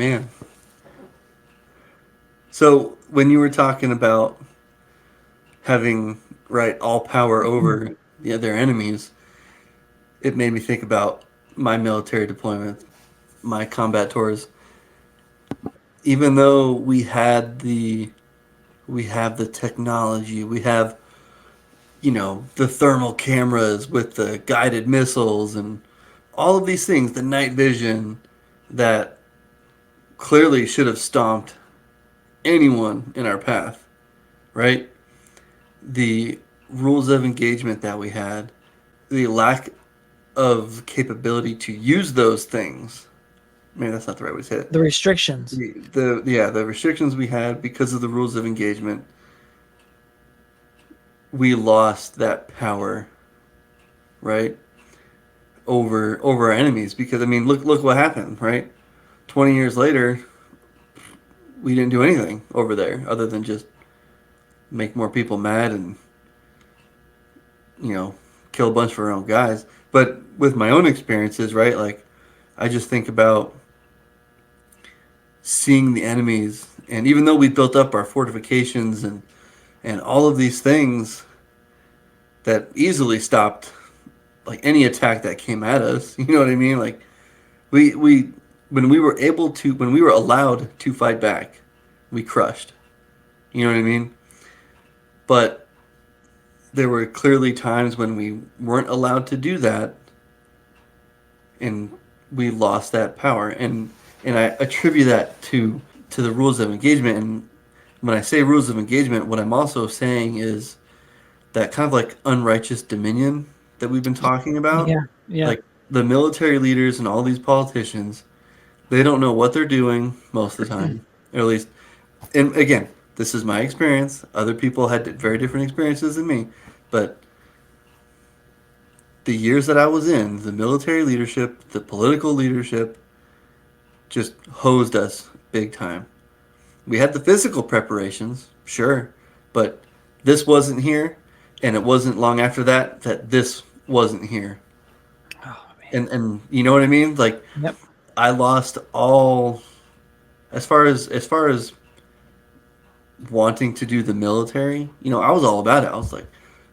man. So when you were talking about having right all power over their enemies, it made me think about my military deployment, my combat tours. Even though we have the technology, we have the thermal cameras with the guided missiles and all of these things, the night vision that clearly should have stomped anyone in our path, right? The rules of engagement that we had, the lack of capability to use those things. Maybe that's not the right way to say it. The restrictions. The restrictions we had because of the rules of engagement, we lost that power, right? Over our enemies because I mean look what happened, right? 20 years later, we didn't do anything over there other than just make more people mad and you know kill a bunch of our own guys. But with my own experiences, right? Like I just think about seeing the enemies, and even though we built up our fortifications and all of these things that easily stopped like any attack that came at us, you know what I mean? Like we when we were able to when we were allowed to fight back, we crushed. You know what I mean? But there were clearly times when we weren't allowed to do that and we lost that power and I attribute that to the rules of engagement. And when I say rules of engagement, what I'm also saying is that kind of like unrighteous dominion that we've been talking about. Yeah, yeah. Like the military leaders and all these politicians, they don't know what they're doing most of the time, or at least. And again, this is my experience. Other people had very different experiences than me, but the years that I was in, the military leadership, the political leadership, just hosed us big time. We had the physical preparations, sure, but this wasn't here, and it wasn't long after that that this wasn't here. Oh man. And you know what I mean? Like Yep. I lost all as far as wanting to do the military. I was all about it. I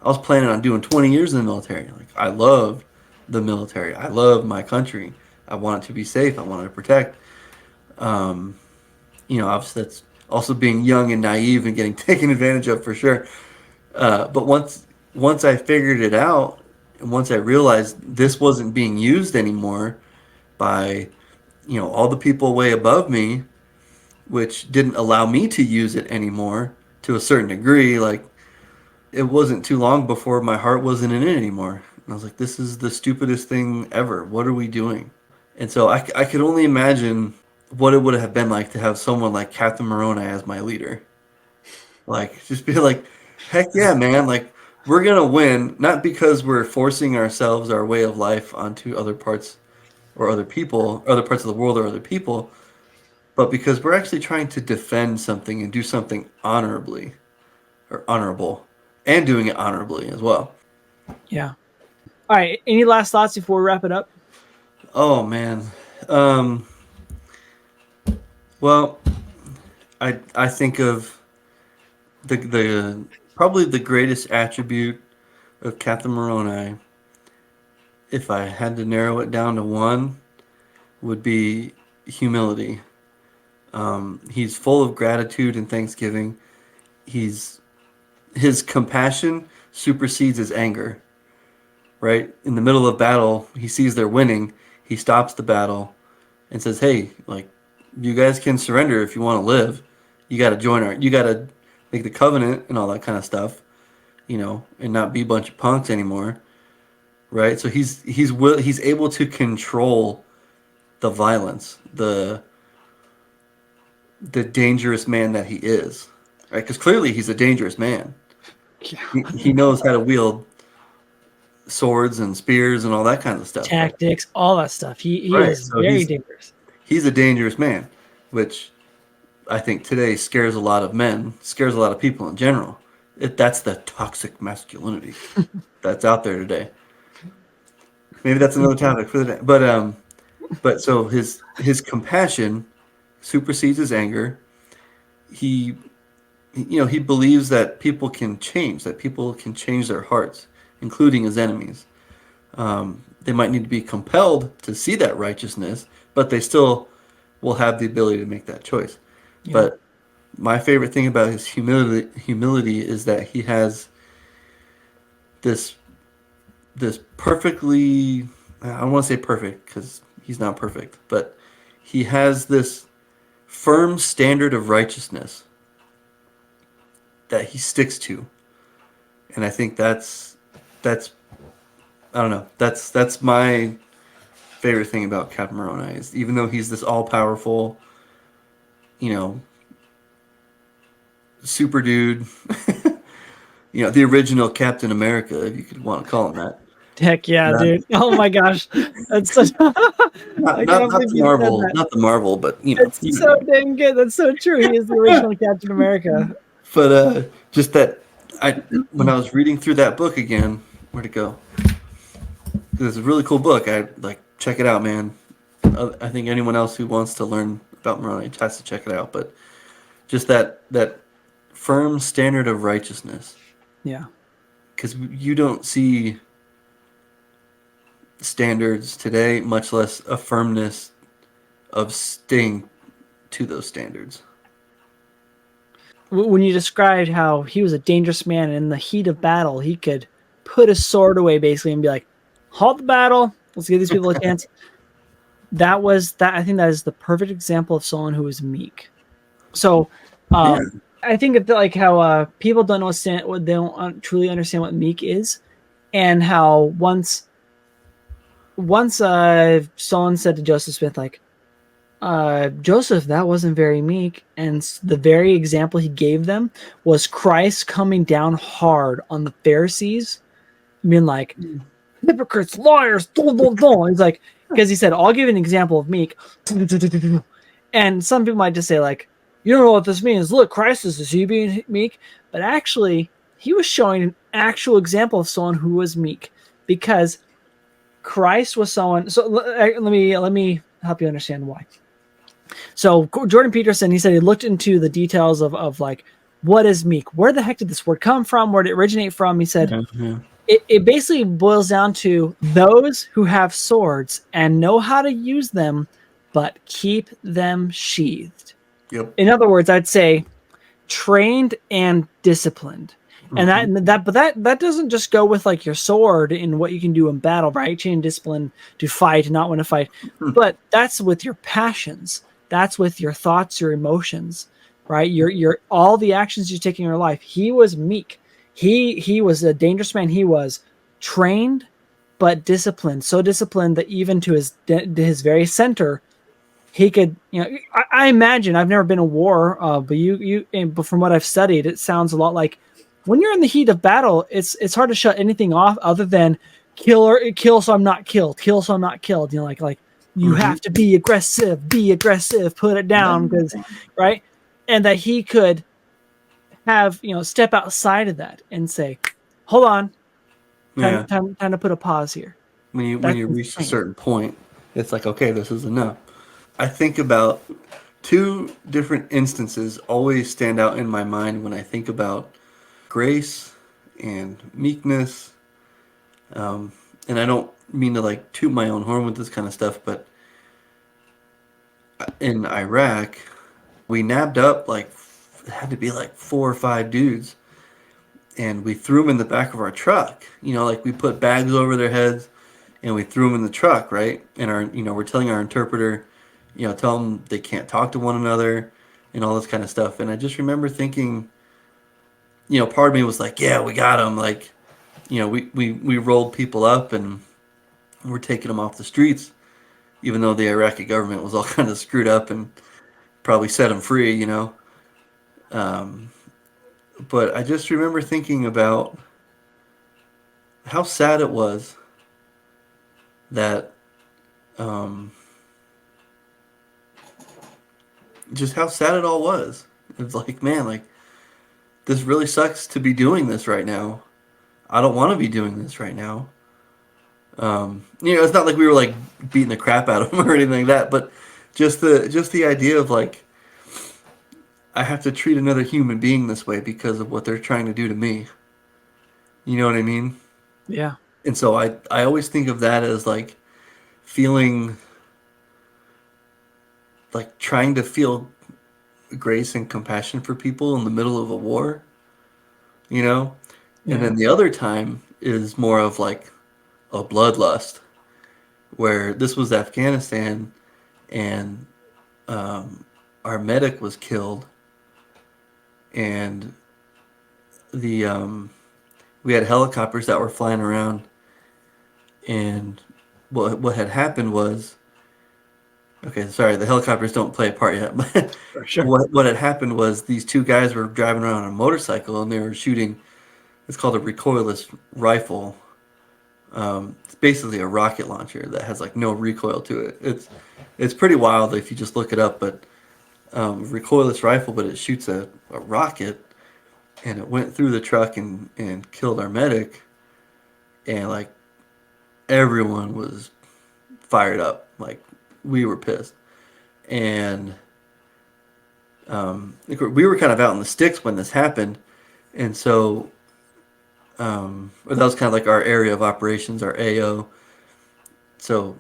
was planning on doing 20 years in the military. Like I love the military. I love my country. I want it to be safe. I want it to protect. Um, Obviously that's also being young and naive and getting taken advantage of for sure. But once I figured it out, and once I realized this wasn't being used anymore by all the people way above me, which didn't allow me to use it anymore to a certain degree. Like it wasn't too long before my heart wasn't in it anymore. And I was like, this is the stupidest thing ever. What are we doing? And so I could only imagine what it would have been like to have someone like Captain Moroni as my leader. Like, just be like, heck yeah, man. Like, we're going to win, not because we're forcing ourselves, our way of life onto other parts or other people, other parts of the world or other people, but because we're actually trying to defend something and do something honorably or honorable and doing it honorably as well. Yeah. All right. Any last thoughts before we wrap it up? Oh, man. Um, well, I think of the probably the greatest attribute of Captain Moroni, if I had to narrow it down to one, would be humility. He's full of gratitude and thanksgiving. He's his compassion supersedes his anger. Right in the middle of battle, he sees they're winning. He stops the battle and says, "Hey, like you guys can surrender if you want to live. You got to join our. You got to make the covenant and all that kind of stuff. And not be a bunch of punks anymore." Right. So he's able to control the violence, the dangerous man that he is, right? Because clearly he's a dangerous man. Yeah. He knows how to wield swords and spears and all that kind of stuff, right? Tactics, all that stuff. He Right. is So very dangerous. he's a dangerous man, which I think today scares a lot of men, scares a lot of people in general. That's the toxic masculinity that's out there today. Maybe that's another topic for the day. But so his compassion supersedes his anger. He, he believes that people can change, that people can change their hearts, including his enemies. They might need to be compelled to see that righteousness, but they still will have the ability to make that choice. Yeah. But my favorite thing about his humility is that he has this perfectly, I don't want to say perfect because he's not perfect, but he has this firm standard of righteousness that he sticks to. And I think that's I don't know, that's my favorite thing about Captain Moroni is even though he's this all powerful, you know, super dude, the original Captain America, if you could want to call him that. Heck yeah, Not dude. Oh my gosh. That's such not I not, can't not believe the you said Marvel, that. not the Marvel, but It's you so know. dang good. That's so true. He is the original Captain America. But just that I when I was reading through that book again, where'd it go? 'Cause it's a really cool book. I like check it out, man. I think anyone else who wants to learn about Moroni has to check it out. But just that firm standard of righteousness, Yeah. because you don't see standards today, much less a firmness of staying to those standards. When you described how he was a dangerous man and in the heat of battle, he could put his sword away basically and be like, halt the battle. Let's give these people a chance. That was that. I think that is the perfect example of someone who is meek. So, Yeah, I think of like how people don't understand what they don't truly understand what meek is, and how once someone said to Joseph Smith like, Joseph, that wasn't very meek. And the very example he gave them was Christ coming down hard on the Pharisees, being like, hypocrites, liars, dun, dun, dun. He's like, because he said, I'll give you an example of meek. And some people might just say, like, you don't know what this means. Look, Christ is he being meek? But actually, he was showing an actual example of someone who was meek because Christ was someone. So let me help you understand why. So Jordan Peterson, he said he looked into the details of like what is meek? Where the heck did this word come from? Where did it originate from? He said yeah, yeah. it basically boils down to those who have swords and know how to use them, but keep them sheathed. Yep. In other words, I'd say trained and disciplined. And Hmm. that doesn't just go with like your sword and what you can do in battle, right? Trained and discipline to fight and not want to fight. But that's with your passions. That's with your thoughts, your emotions, right? Your all the actions you take in your life. He was meek. He was a dangerous man. He was trained but disciplined. So disciplined that even to his very center, he could, I imagine I've never been in war, but from what I've studied, it sounds a lot like when you're in the heat of battle, it's hard to shut anything off other than kill so I'm not killed, kill so I'm not killed. Like you Hmm. have to be aggressive, put it Yeah. down because right, and that he could have step outside of that and say, hold on, time Yeah. time time to put a pause here. When That's you reach a insane. certain point, it's like, okay, this is enough. I think about two different instances always stand out in my mind when I think about grace and meekness. And I don't mean to like toot my own horn with this kind of stuff, but in Iraq, we nabbed up like it had to be like 4 or 5 dudes, and we threw them in the back of our truck. Like we put bags over their heads, and we threw them in the truck, right? And we're telling our interpreter, tell them they can't talk to one another, and all this kind of stuff. And I just remember thinking, part of me was like, yeah, we got them. Like, we rolled people up and we're taking them off the streets, even though the Iraqi government was all kind of screwed up and probably set them free. Um, but I just remember thinking about how sad it was that, um, just how sad it all was. It was like, man, like, this really sucks to be doing this right now. I don't want to be doing this right now. It's not like we were like beating the crap out of them or anything like that, but just the idea of like I have to treat another human being this way because of what they're trying to do to me. You know what I mean? Yeah. And so I always think of that as like feeling like trying to feel grace and compassion for people in the middle of a war, you know? And Yeah. then the other time is more of like a bloodlust, where this was Afghanistan and um, our medic was killed, and the we had helicopters that were flying around, and what had happened was okay, sorry, the helicopters don't play a part yet, but For sure. what had happened was these two guys were driving around on a motorcycle and they were shooting. It's called a recoilless rifle. It's basically a rocket launcher that has like no recoil to it. It's pretty wild if you just look it up, but recoilless rifle, but it shoots a rocket, and it went through the truck and killed our medic, and like everyone was fired up, like we were pissed, and we were kind of out in the sticks when this happened, and so or that was kind of like our area of operations, our AO. So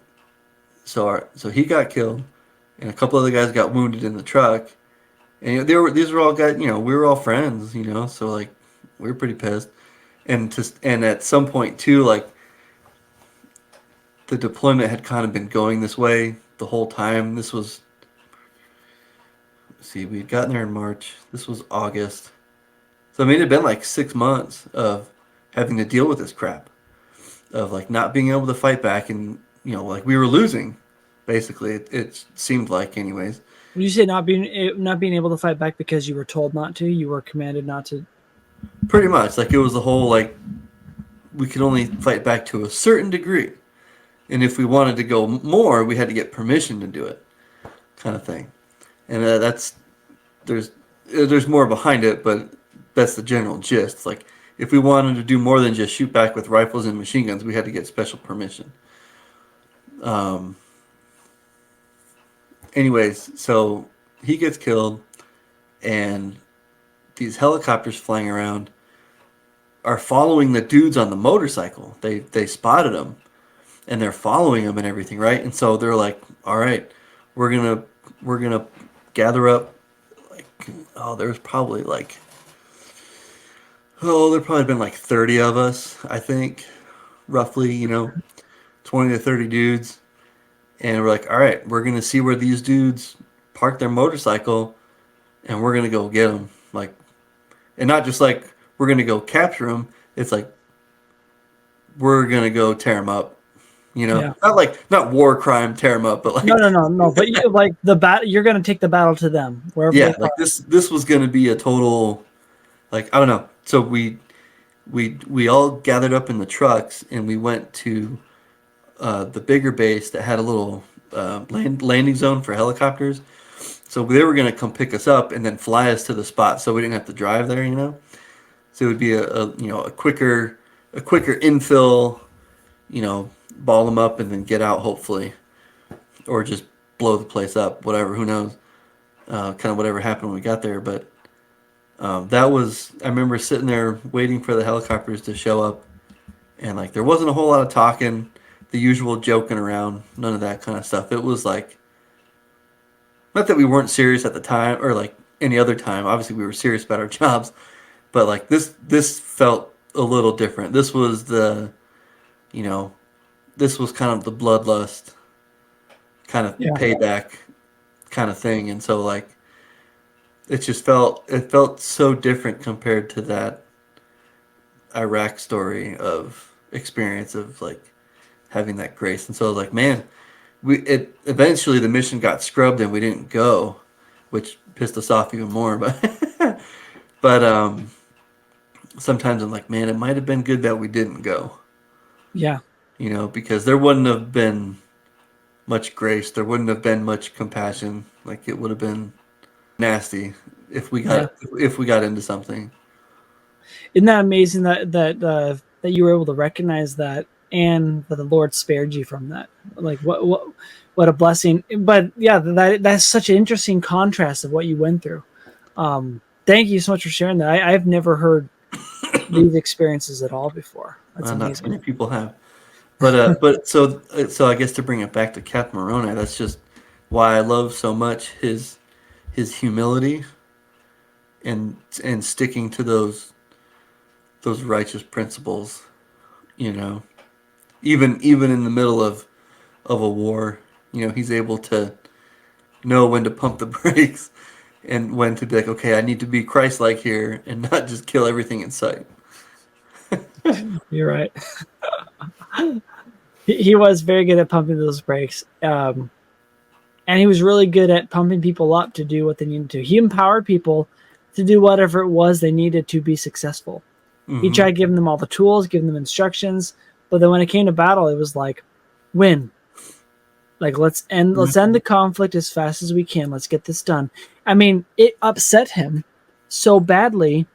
so he got killed, and a couple other guys got wounded in the truck, and these were all guys, we were all friends, so like we were pretty pissed, and at some point too, like the deployment had kind of been going this way the whole time. This was see, we had gotten there in March. This was August. So I mean, it had been like 6 months of having to deal with this crap, of like not being able to fight back, and like we were losing. Basically, it seemed like, anyways. When you say not being able to fight back because you were told not to, you were commanded not to. Pretty much, like it was the whole like we could only fight back to a certain degree, and if we wanted to go more, we had to get permission to do it, kind of thing. And that's there's there's more behind it, but that's the general gist. Like if we wanted to do more than just shoot back with rifles and machine guns, we had to get special permission. Um, anyways, so he gets killed, and these helicopters flying around are following the dudes on the motorcycle. They spotted them, and they're following them and everything, right? And so they're like, "All right, we're gonna gather up." Like, oh, there's probably like there probably been like 30 of us, I think, roughly, 20 to 30 dudes. And we're like, all right, we're going to see where these dudes park their motorcycle, and we're going to go get them. Like, and not just like we're going to go capture them. It's like we're going to go tear them up, Yeah. Not like, not war crime, tear them up, but No, like, no, no, no. But you, like the battle, you're going to take the battle to them wherever they yeah, like are. this was going to be a total, like, I don't know. So we all gathered up in the trucks, and we went to the bigger base that had a little landing zone for helicopters. So they were going to come pick us up and then fly us to the spot, so we didn't have to drive there. So it would be a quicker infill, ball them up and then get out hopefully, or just blow the place up, whatever. Who knows? Kind of whatever happened when we got there, but that was. I remember sitting there waiting for the helicopters to show up, and like there wasn't a whole lot of talking, the usual joking around, none of that kind of stuff. It was like, not that we weren't serious at the time or like any other time. Obviously, we were serious about our jobs, but like this felt a little different. You know, this was kind of the bloodlust kind of Yeah. payback kind of thing, and so like it felt so different compared to that Iraq story of experience of like having that grace. And so I was like, man, we it eventually the mission got scrubbed and we didn't go, which pissed us off even more. But but sometimes I'm like, man, it might have been good that we didn't go, Yeah. because there wouldn't have been much grace, there wouldn't have been much compassion. Like it would have been nasty if we Yeah. got if we got into something. Isn't that amazing that you were able to recognize that and that the Lord spared you from that. Like what a blessing. But yeah, that's such an interesting contrast of what you went through. Thank you so much for sharing that. I've never heard these experiences at all before. That's Not too amazing. many people have. But so I guess to bring it back to Captain Moroni, that's just why I love so much his humility and sticking to those righteous principles. You know, even in the middle of a war, he's able to know when to pump the brakes and when to be like, okay, I need to be Christ-like here and not just kill everything in sight. You're right. He was very good at pumping those brakes. And he was really good at pumping people up to do what they needed to. He empowered people to do whatever it was they needed to be successful. He Mm-hmm. tried giving them all the tools, giving them instructions, but then when it came to battle, it was like, win. Like let's end the conflict as fast as we can. Let's get this done. I mean, it upset him so badly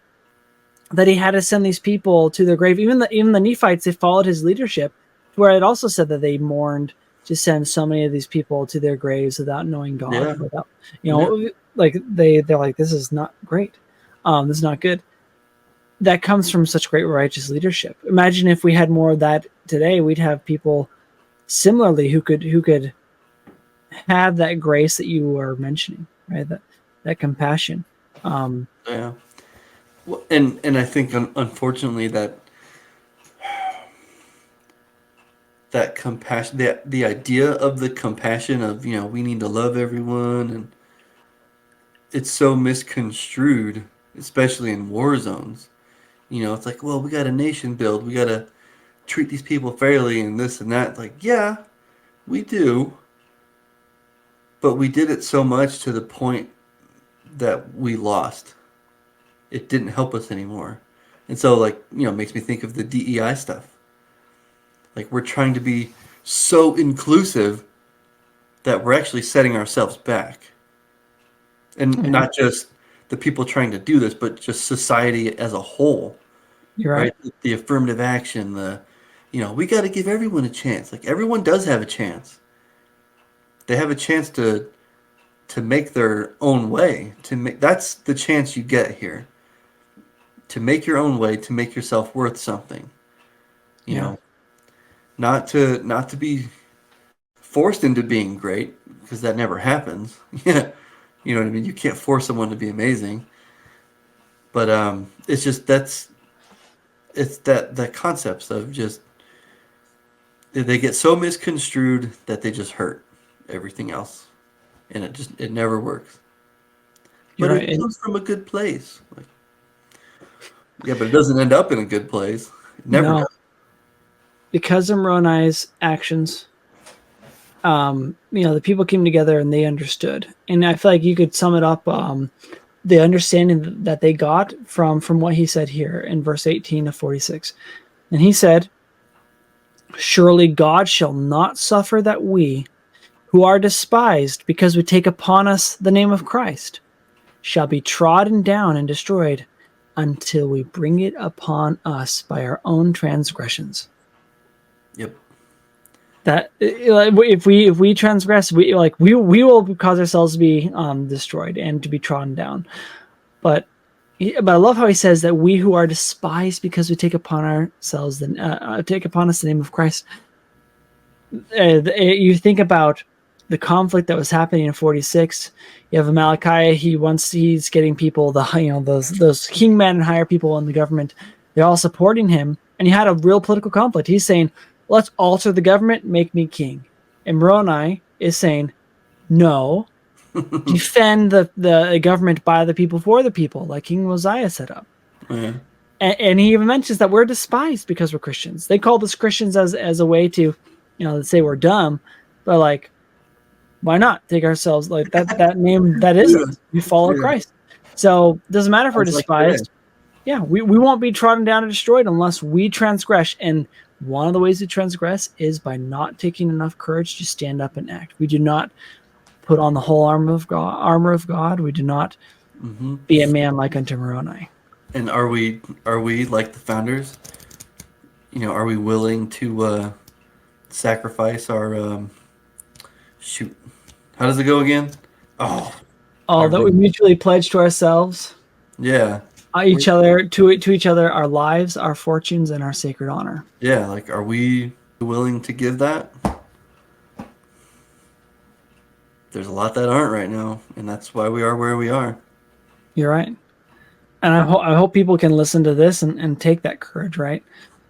that he had to send these people to their grave. Even the Nephites, they followed his leadership, where it also said that they mourned to send so many of these people to their graves without knowing God, Yeah, without yeah, like they're like, this is not great. This is not good. That comes from such great righteous leadership. Imagine if we had more of that today, we'd have people similarly who could have that grace that you were mentioning, right? That compassion. Um, yeah. Well, and I think unfortunately that compassion, the idea of the compassion of we need to love everyone, and it's so misconstrued, especially in war zones. It's like, well, we got a nation build, we got to treat these people fairly and this and that. Like, yeah, we do, but we did it so much to the point that we lost. It didn't help us anymore. And so, like, it makes me think of the DEI stuff. Like, we're trying to be so inclusive that we're actually setting ourselves back. And yeah, not just the people trying to do this, but just society as a whole, you're right. right? The affirmative action, we got to give everyone a chance. Like, everyone does have a chance. They have a chance to make their own way. That's the chance you get here. To make your own way, to make yourself worth something. You Yeah, know, not to be forced into being great because that never happens. Yeah, you know what I mean. You can't force someone to be amazing, but it's just it's that concepts of just they get so misconstrued that they just hurt everything else, and it never works. you're But right. it comes from a good place. Like, yeah, but it doesn't end up in a good place. It never No, does. because of Moroni's actions, the people came together and they understood. And I feel like you could sum it up, the understanding that they got from what he said here in verse 18 of 46. And he said, surely God shall not suffer that we, who are despised because we take upon us the name of Christ, shall be trodden down and destroyed until we bring it upon us by our own transgressions. Yep. That if we transgress, we will cause ourselves to be destroyed and to be trodden down. But I love how he says that we who are despised because we take upon ourselves take upon us the name of Christ. You think about the conflict that was happening in 46. You have Malachi. He's getting people, those kingmen and higher people in the government. They're all supporting him, and you had a real political conflict. He's saying, "Let's alter the government, make me king." And Moroni is saying, "No, defend the government by the people for the people, like King Mosiah set up." Yeah. And he even mentions that we're despised because we're Christians. They call us Christians as a way to, say we're dumb, but like, why not take ourselves like that name? That is Yeah. us. We follow Yeah. Christ. So it doesn't matter if we're Sounds like today. despised. Yeah, we won't be trodden down and destroyed unless we transgress. And one of the ways to transgress is by not taking enough courage to stand up and act. We do not put on the whole armor of God. Armor of God. We do not Hmm. be a man like unto Moroni. And are we like the founders? are we willing to sacrifice our shoot? How does it go again? Oh, All our that we mutually pledge to ourselves, yeah, each other, to each other, our lives, our fortunes, and our sacred honor. yeah. Like, are we willing to give that? There's a lot that aren't right now, and that's why we are where we are. You're right. And I hope people can listen to this and take that courage, right?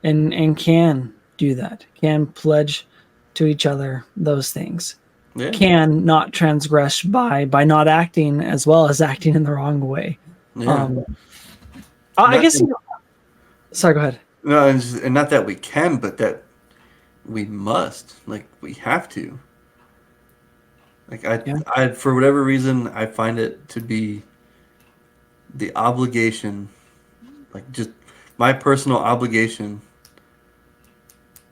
And can do that, can pledge to each other those things, Yeah, can not transgress by not acting as well as acting in the wrong way. yeah. Um, I Not guess, sorry, go ahead. no, and not that we can, but that we must. Like, we have to. Like, Yeah, for whatever reason, I find it to be the obligation, like just my personal obligation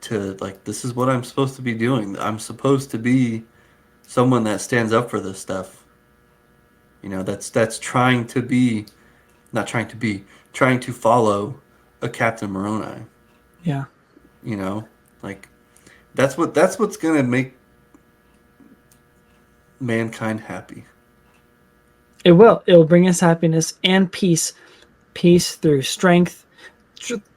to, like, this is what I'm supposed to be doing. I'm supposed to be someone that stands up for this stuff. That's trying to be, not trying to be, trying to follow a Captain Moroni. yeah. You know, like that's what's gonna make mankind happy. It will. It will bring us happiness and peace. Peace through strength,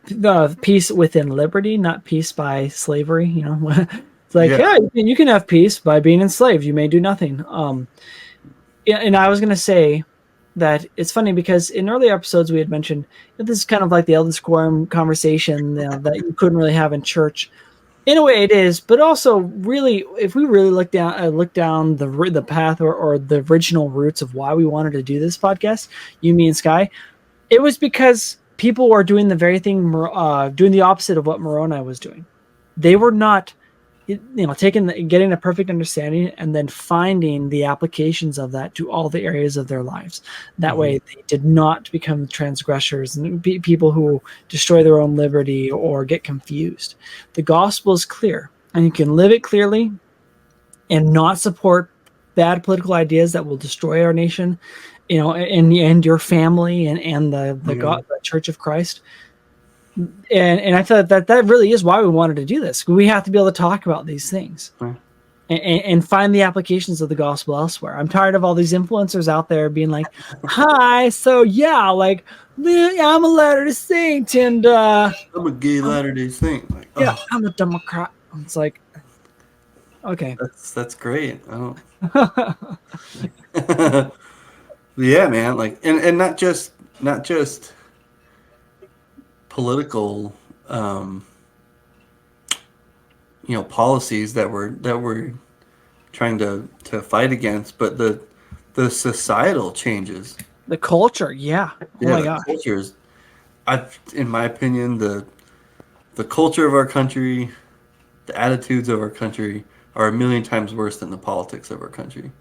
the peace within liberty, not peace by slavery. It's like, Yeah. yeah, you can have peace by being enslaved. You may do nothing. Yeah, and I was gonna say that it's funny because in earlier episodes we had mentioned that this is kind of like the eldest quorum conversation, that you couldn't really have in church. In a way, it is, but also really, if we really look down the path, or the original roots of why we wanted to do this podcast, you, me, and Sky, it was because people were doing the very thing, doing the opposite of what Moroni was doing. They were not, getting a perfect understanding and then finding the applications of that to all the areas of their lives. That Hmm. way, they did not become transgressors and people who destroy their own liberty or get confused. The gospel is clear, and you can live it clearly and not support bad political ideas that will destroy our nation, and your family and the Yeah. God, the Church of Christ. And I thought that really is why we wanted to do this. We have to be able to talk about these things Yeah. and find the applications of the gospel elsewhere. I'm tired of all these influencers out there being like, "Hi, so yeah, like I'm a Latter-day Saint, and I'm a gay Latter Day Saint. Like, yeah, oh, I'm a Democrat." It's like, okay, that's great. I don't. Yeah, man. Like, and not just political, um, policies that we're trying to fight against, but the societal changes. the culture, yeah. Oh Yeah, my the gosh, cultures. In my opinion, the culture of our country, the attitudes of our country are a million times worse than the politics of our country.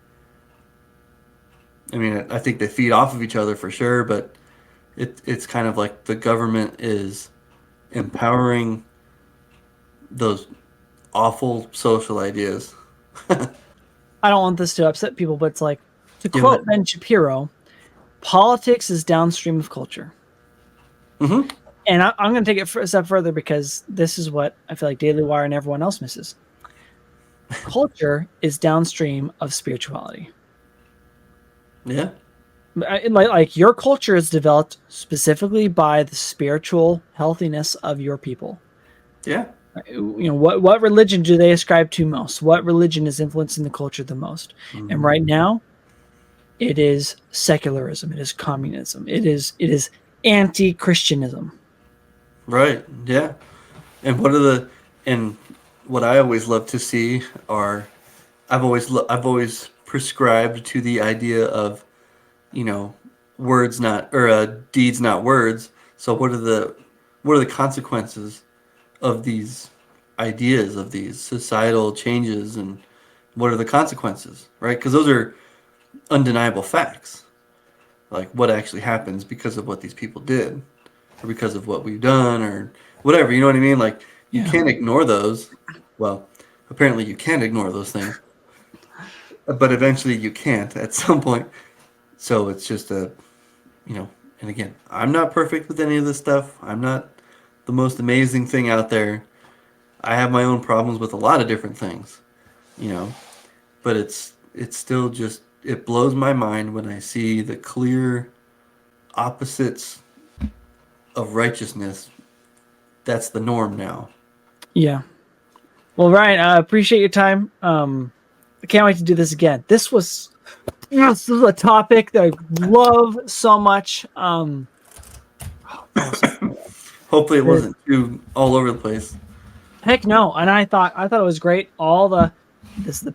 I mean, I think they feed off of each other for sure, but it's kind of like the government is empowering those awful social ideas. I don't want this to upset people, but it's like, to You know, quote Ben Shapiro, politics is downstream of culture. mm-hmm. And I'm going to take it a step further because this is what I feel like Daily Wire and everyone else misses. Culture is downstream of spirituality. Yeah, Like your culture is developed specifically by the spiritual healthiness of your people. yeah, What religion do they ascribe to most? What religion is influencing the culture the most? And mm-hmm. right now, it is secularism. It is communism. It is anti-Christianism. Right, yeah. And and what I always love to see are I've always prescribed to the idea of you know words not or deeds not words. So what are the consequences of these ideas, of these societal changes, and what are the consequences, right? Because those are undeniable facts. Like, what actually happens because of what these people did, or because of what we've done, or whatever. You know what I mean? Like, you Yeah. can't ignore those. Well, apparently you can ignore those things, but eventually you can't at some point. So it's just a, and again, I'm not perfect with any of this stuff. I'm not the most amazing thing out there. I have my own problems with a lot of different things, you know, but it's still just it blows my mind when I see the clear opposites of righteousness. That's the norm now. Yeah. Well, Ryan, I appreciate your time. I can't wait to do this again. This was a topic that I love so much. Awesome. Hopefully, it wasn't too all over the place. Heck no. And I thought it was great. The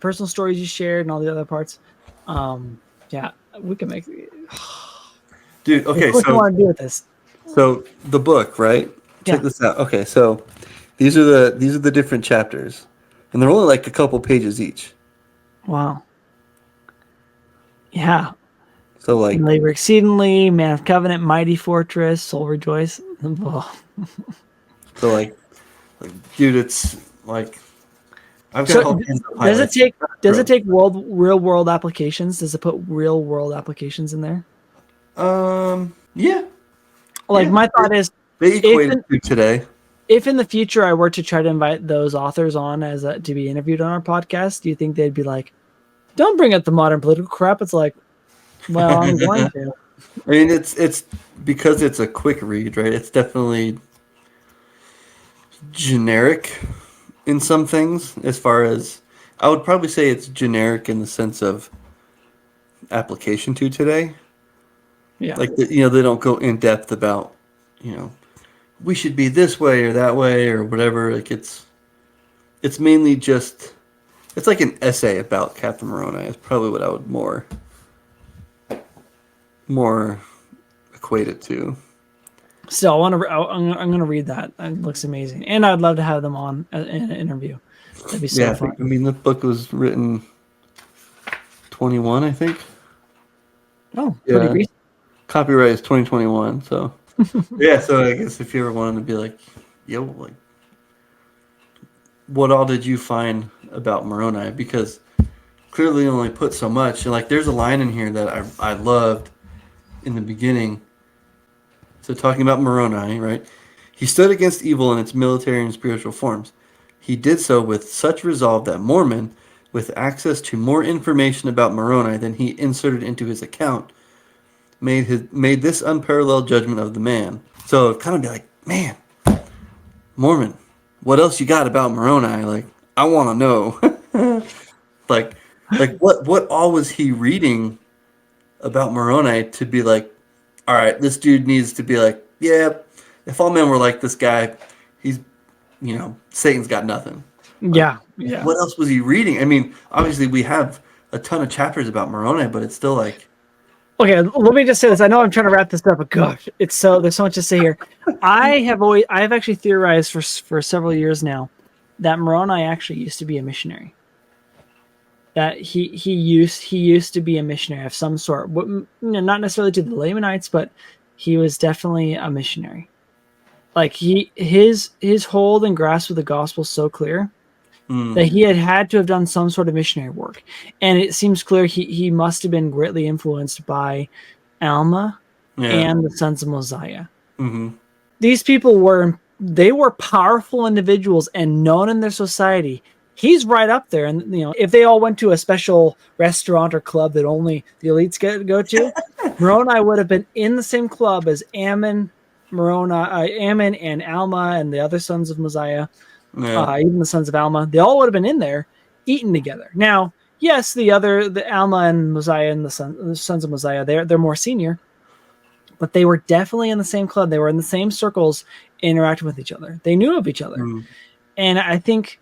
personal stories you shared and all the other parts. Yeah, we can make. Dude, What okay, do you want to do with this? so the book, right? Check Yeah. this out. Okay, so these are the different chapters, and they're only like a couple pages each. Wow. Yeah. So like, Labor exceedingly, man of covenant, mighty fortress, soul rejoice. Oh. so like, dude, it's like I've got So all kinds of does it highlights. take real world applications? Does it put real world applications in there? Yeah, Like yeah, my thought is, they if equate it in, to today. if in the future I were to try to invite those authors on to be interviewed on our podcast, do you think they'd be like, "Don't bring up the modern political crap"? It's like, well, I'm going I to. mean, it's because it's a quick read, right? It's definitely generic in some things. As far as I would probably say, it's generic in the sense of application to today. Yeah, Like they don't go in depth about you know we should be this way or that way or whatever. Like it's mainly just it's like an essay about Captain Moroni. Is probably what I would more equate it to. still, I'm going to read that. It looks amazing, and I'd love to have them on in an interview. That'd be Yeah, so fun. I mean the book was written 21, I think. Oh, pretty Yeah, recent. copyright is 2021. So yeah, so I guess if you ever wanted to be like, yo, like, what all did you find about Moroni? Because clearly only put so much. And like, there's a line in here that I loved in the beginning. So talking about Moroni, right? He stood against evil in its military and spiritual forms. He did so with such resolve that Mormon, with access to more information about Moroni than he inserted into his account, made this unparalleled judgment of the man. So kind of be like, man, Mormon, what else you got about Moroni? Like, I want to know. like, what all was he reading about Moroni to be like, all right, this dude needs to be like, yeah, if all men were like this guy, he's, Satan's got nothing. Like, Yeah, yeah. what else was he reading? I mean, obviously we have a ton of chapters about Moroni, but it's still like, Okay, let me just say this. I know I'm trying to wrap this up, but gosh, there's so much to say here. I have actually theorized for several years now that Moroni actually used to be a missionary. That he used to be a missionary of some sort. Not necessarily to the Lamanites, but he was definitely a missionary. Like his hold and grasp of the gospel is so clear that he had to have done some sort of missionary work. And it seems clear he must have been greatly influenced by Alma yeah, and the Sons of Mosiah. mm-hmm, These people were powerful individuals and known in their society. He's right up there. And if they all went to a special restaurant or club that only the elites go to, Moroni would have been in the same club as Ammon, Ammon and Alma and the other sons of Mosiah. yeah, Even the sons of Alma, they all would have been in there eating together. Now, yes, the Alma and Mosiah and the sons of Mosiah, they're more senior, but they were definitely in the same club. They were in the same circles, interacting with each other. They knew of each other, mm. and I think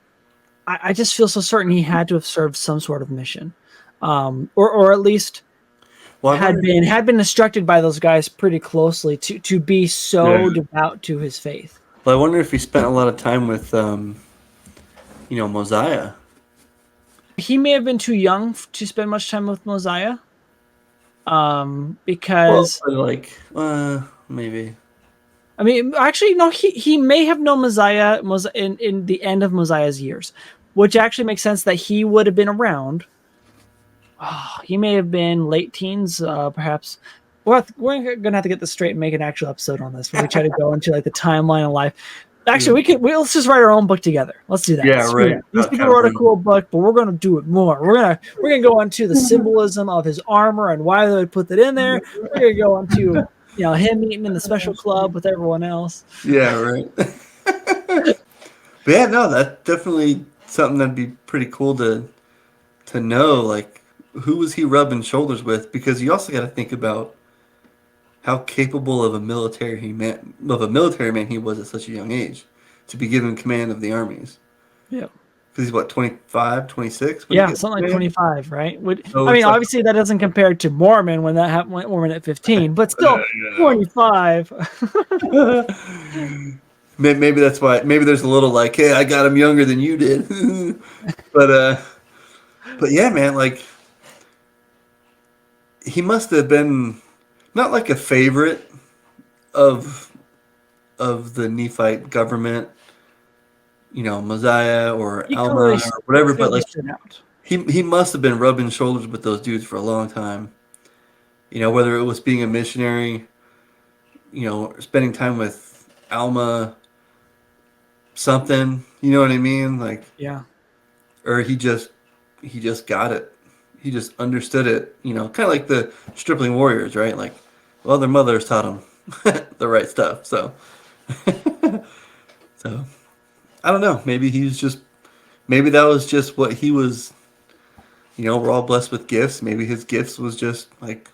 I just feel so certain he had to have served some sort of mission, or at least Well, I wonder. had been instructed by those guys pretty closely to be Yeah. so devout to his faith. Well, I wonder if he spent a lot of time with, Mosiah. He may have been too young to spend much time with Mosiah, Well, because but like, maybe. I mean, actually, no, he may have known Mosiah in the end of Mosiah's years, which actually makes sense that he would have been around. Oh, he may have been late teens, perhaps, we're gonna have to get this straight and make an actual episode on this where we try to go into like the timeline of life. Yeah, Actually, let's just write our own book together. Let's do that. yeah, Screw right. that. These people Kind of wrote a weird. cool book, but we're gonna do it more. We're gonna go into the symbolism of his armor and why they would put that in there. We're gonna go into him eating in the special club with everyone else. Yeah, right. But yeah, no, that's definitely something that'd be pretty cool to know. Like, who was he rubbing shoulders with? Because you also got to think about how capable of a military man he was at such a young age to be given command of the armies. Yeah. Because he's what 25, 26 when he Yeah, gets something like command. 25, right? So I mean, it's like, obviously that doesn't compare to Mormon when that happened. Mormon at 15, but still you 25. know. Maybe that's why. Maybe there's a little like, hey, I got him younger than you did. but but yeah, man, like he must have been not like a favorite of the Nephite government, Mosiah or He Alma clearly, or whatever, but clearly like stood out. he must have been rubbing shoulders with those dudes for a long time. Whether it was being a missionary, spending time with Alma something, you know what I mean? Like, Yeah, or he just got it. He just understood it, kind of like the stripling warriors, right? Like, well, their mothers taught them the right stuff. So I don't know. Maybe that was just what he was. We're all blessed with gifts. Maybe his gifts was just like,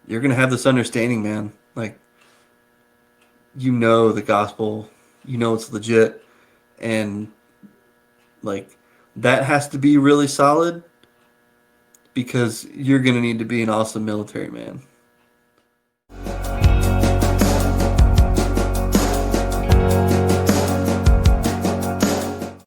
you're gonna have this understanding, man. Like, the gospel, it's legit, and like that has to be really solid because you're gonna need to be an awesome military man.